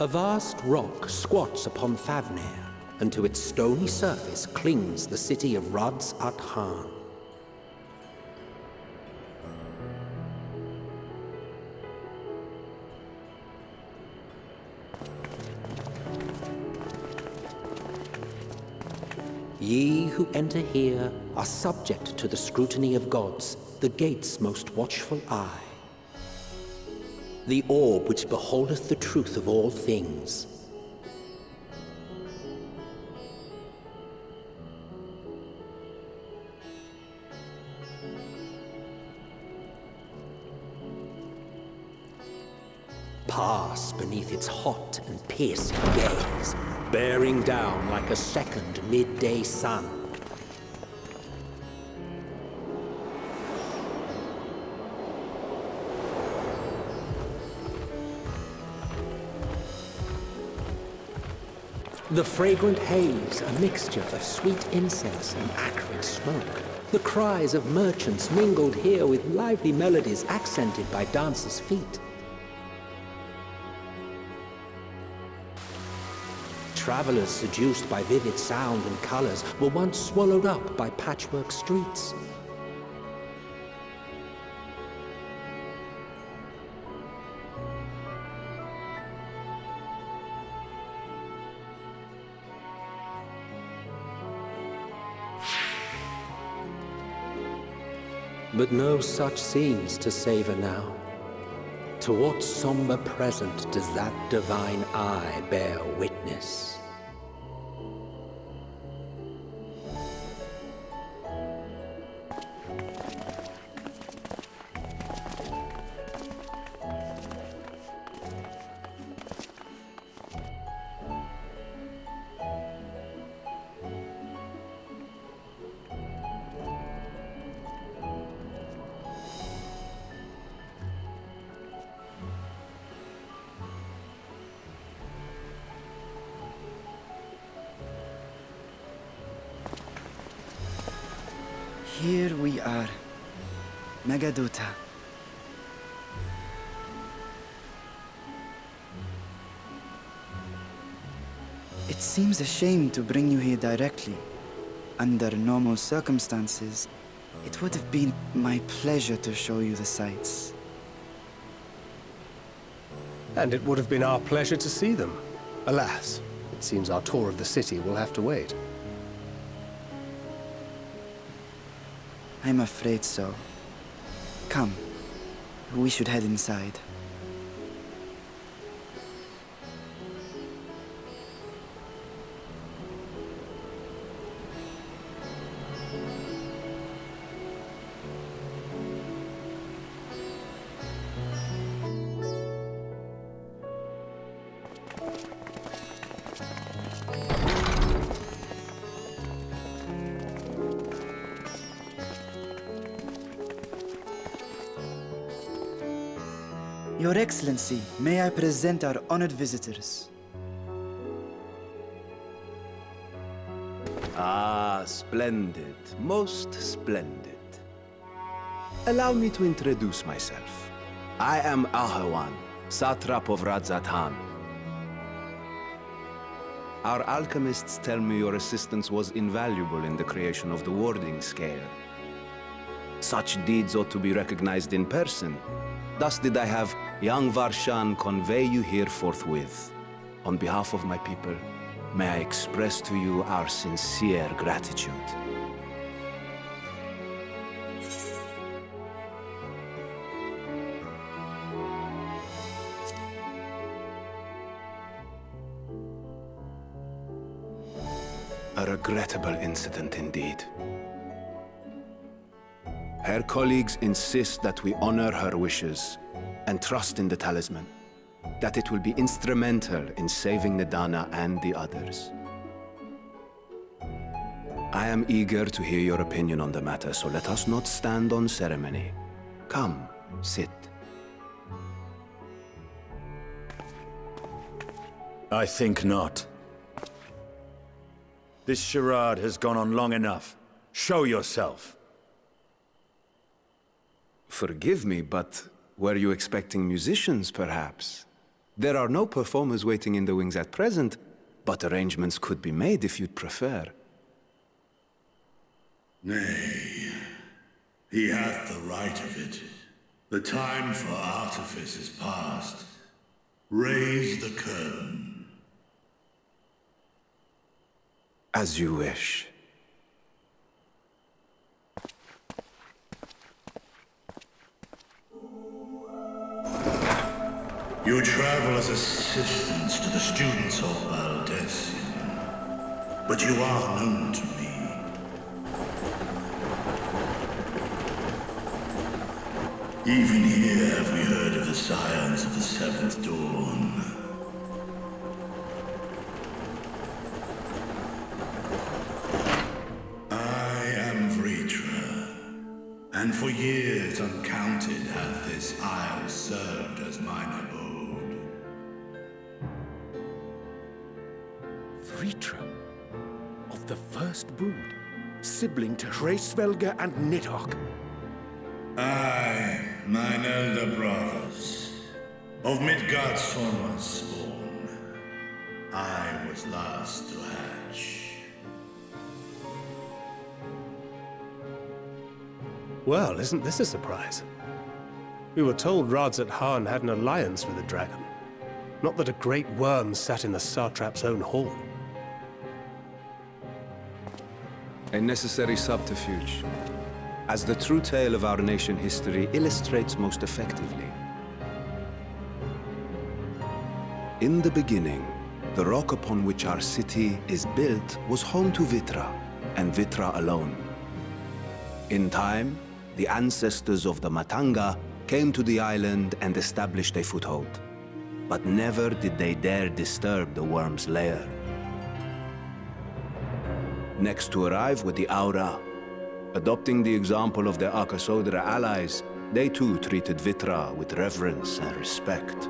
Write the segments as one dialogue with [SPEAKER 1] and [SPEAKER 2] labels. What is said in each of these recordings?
[SPEAKER 1] A vast rock squats upon Favnir, and to its stony surface clings the city of Radz-at-Han. Ye who enter here are subject to the scrutiny of gods, the gate's most watchful eye. The orb which beholdeth the truth of all things. Pass beneath its hot and piercing gaze, bearing down like a second midday sun. The fragrant haze, a mixture of sweet incense and acrid smoke. The cries of merchants mingled here with lively melodies accented by dancers' feet. Travelers seduced by vivid sound and colors were once swallowed up by patchwork streets. But no such scenes to savor now. To what somber present does that divine eye bear witness?
[SPEAKER 2] Here we are, Megaduta. It seems a shame to bring you here directly. Under normal circumstances, it would have been my pleasure to show you the sights.
[SPEAKER 3] And it would have been our pleasure to see them. Alas, it seems our tour of the city will have to wait.
[SPEAKER 2] I'm afraid so. Come, we should head inside. Your Excellency, may I present our honored visitors?
[SPEAKER 4] Ah, splendid. Most splendid. Allow me to introduce myself. I am Ahawan, Satrap of Radz-at-Han. Our alchemists tell me your assistance was invaluable in the creation of the warding scale. Such deeds ought to be recognized in person. Thus did I have young Varshan convey you here forthwith. On behalf of my people, may I express to you our sincere gratitude. A regrettable incident indeed. Her colleagues insist that we honor her wishes and trust in the talisman, that it will be instrumental in saving Nidana and the others. I am eager to hear your opinion on the matter, so let us not stand on ceremony. Come, sit.
[SPEAKER 5] I think not. This charade has gone on long enough. Show yourself.
[SPEAKER 4] Forgive me, but were you expecting musicians, perhaps? There are no performers waiting in the wings at present, but arrangements could be made if you'd prefer.
[SPEAKER 6] Nay, he hath the right of it. The time for artifice is past. Raise the curtain.
[SPEAKER 4] As you wish.
[SPEAKER 6] You travel as assistants to the students of Valdesian, but you are known to me. Even here have we heard of the scions of the Seventh Dawn. I am Vritra, and for years uncounted hath this isle served as mine abode.
[SPEAKER 7] Vritra, of the First Brood, sibling to Hraesvelga and Nidhogg.
[SPEAKER 6] I, mine elder brothers, of Midgardsormr's spawn, I was last to hatch.
[SPEAKER 3] Well, isn't this a surprise? We were told Radz-at-Han had an alliance with the dragon. Not that a great worm sat in the Satrap's own hall.
[SPEAKER 4] A necessary subterfuge, as the true tale of our nation history illustrates most effectively. In the beginning, the rock upon which our city is built was home to Vitra, and Vitra alone. In time, the ancestors of the Matanga came to the island and established a foothold. But never did they dare disturb the worm's lair. Next to arrive were the Aura. Adopting the example of their Akasodra allies, they too treated Vitra with reverence and respect.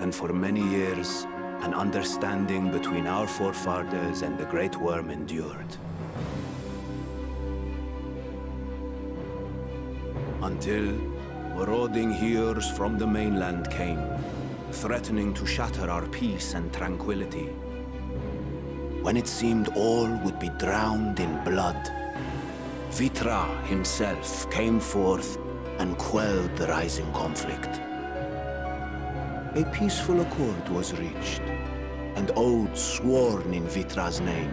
[SPEAKER 4] And for many years, an understanding between our forefathers and the Great Worm endured. Until marauding Hyurs from the mainland came, threatening to shatter our peace and tranquility. When it seemed all would be drowned in blood, Vitra himself came forth and quelled the rising conflict. A peaceful accord was reached, and oaths sworn in Vitra's name.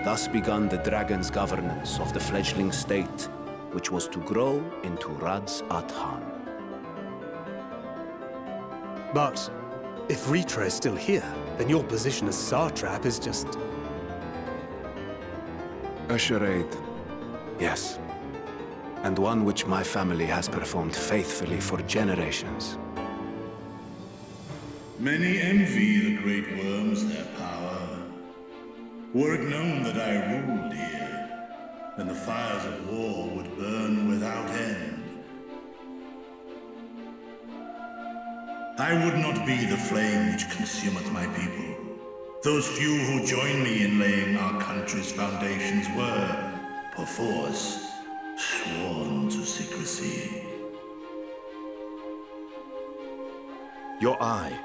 [SPEAKER 4] Thus began the dragon's governance of the fledgling state, which was to grow into Radz-at-Han.
[SPEAKER 3] But if Vritra is still here, then your position as Satrap is just...
[SPEAKER 4] A charade, yes. And one which my family has performed faithfully for generations.
[SPEAKER 6] Many envy the great worms their power. Were it known that I ruled here, then the fires of war would burn without end. I would not be the flame which consumeth my people. Those few who joined me in laying our country's foundations were, perforce, sworn to secrecy.
[SPEAKER 7] Your eye.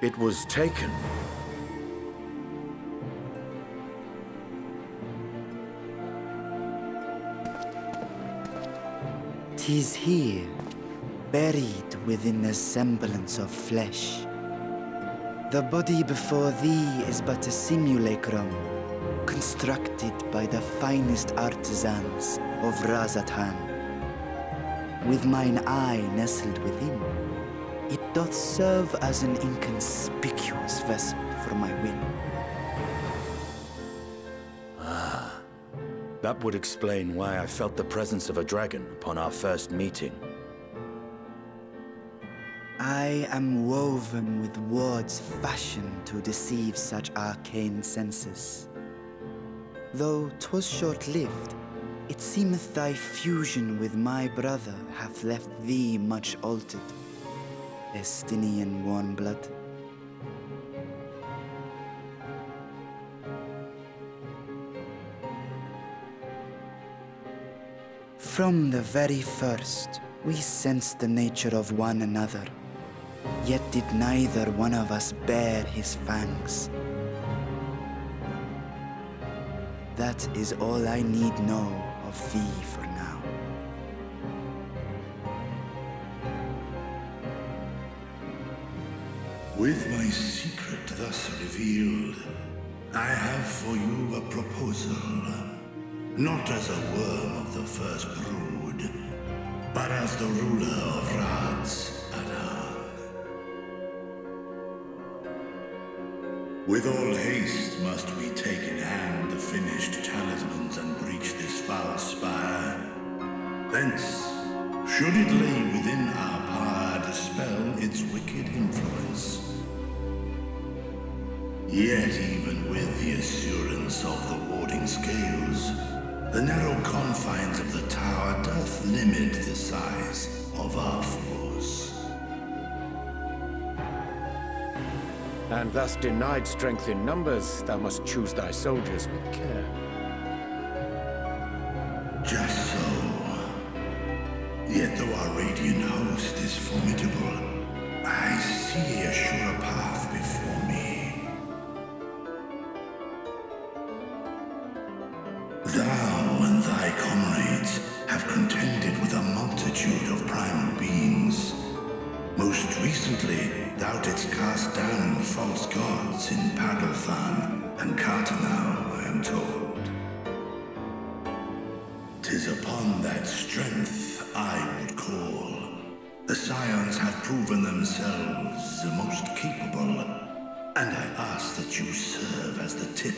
[SPEAKER 7] It was taken.
[SPEAKER 2] "'Tis here, buried within a semblance of flesh. The body before thee is but a simulacrum, constructed by the finest artisans of Radz-at-Han. With mine eye nestled within, it doth serve as an inconspicuous vessel for my whim."
[SPEAKER 7] That would explain why I felt the presence of a dragon upon our first meeting.
[SPEAKER 2] I am woven with words fashioned to deceive such arcane senses. Though 'twas short-lived, it seemeth thy fusion with my brother hath left thee much altered, Destinian warm-blood. From the very first, We sensed the nature of one another, yet did neither one of us bare his fangs. That is all I need know of thee for now.
[SPEAKER 6] With my secret thus revealed, I have for you a proposal. Not as a worm of the first brood, but as the ruler of Radz-at-Han. With all haste must we take in hand the finished talismans and breach this foul spire. Thence, should it lay within our power, dispel its wicked influence. Yet even with the assurance of the warding scales, the narrow confines of the tower doth limit the size of our force.
[SPEAKER 7] And thus denied strength in numbers, thou must choose thy soldiers with care.
[SPEAKER 6] Just so. Yet though our radiant host is formidable, I see a surer path before me. Thou and thy comrades have contended with a multitude of primal beings. Most recently, thou didst cast down false gods in Pagalthan and Cartanau, I am told. 'Tis upon that strength I would call. The Scions have proven themselves the most capable, and I ask that you serve as the tip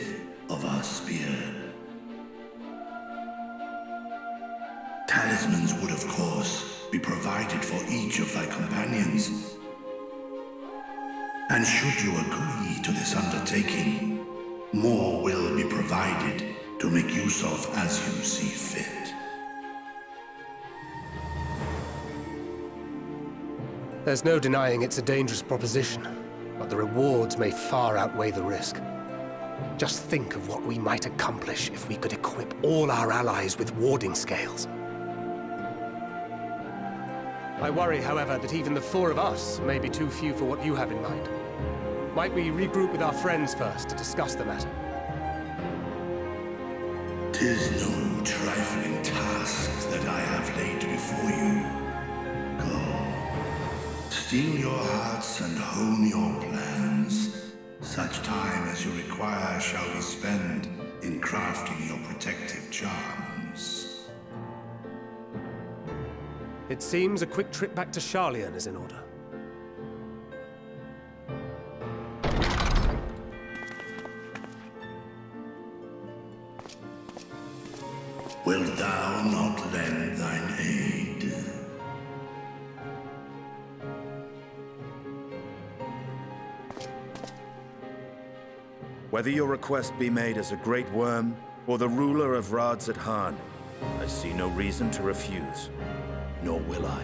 [SPEAKER 6] of our spear. Talismans would, of course, be provided for each of thy companions. And should you agree to this undertaking, more will be provided to make use of as you see fit.
[SPEAKER 3] There's no denying it's a dangerous proposition, but the rewards may far outweigh the risk. Just think of what we might accomplish if we could equip all our allies with warding scales. I worry, however, that even the four of us may be too few for what you have in mind. Might we regroup with our friends first to discuss the matter?
[SPEAKER 6] 'Tis no trifling task that I have laid before you. Go, steel your hearts and hone your plans. Such time as you require shall be spent in crafting your protective charms.
[SPEAKER 3] It seems a quick trip back to Sharlayan is in order.
[SPEAKER 6] Wilt thou not lend thine aid?
[SPEAKER 5] Whether your request be made as a great worm or the ruler of Radz-at-Han, I see no reason to refuse. Nor will I.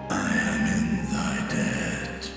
[SPEAKER 6] I am in thy debt.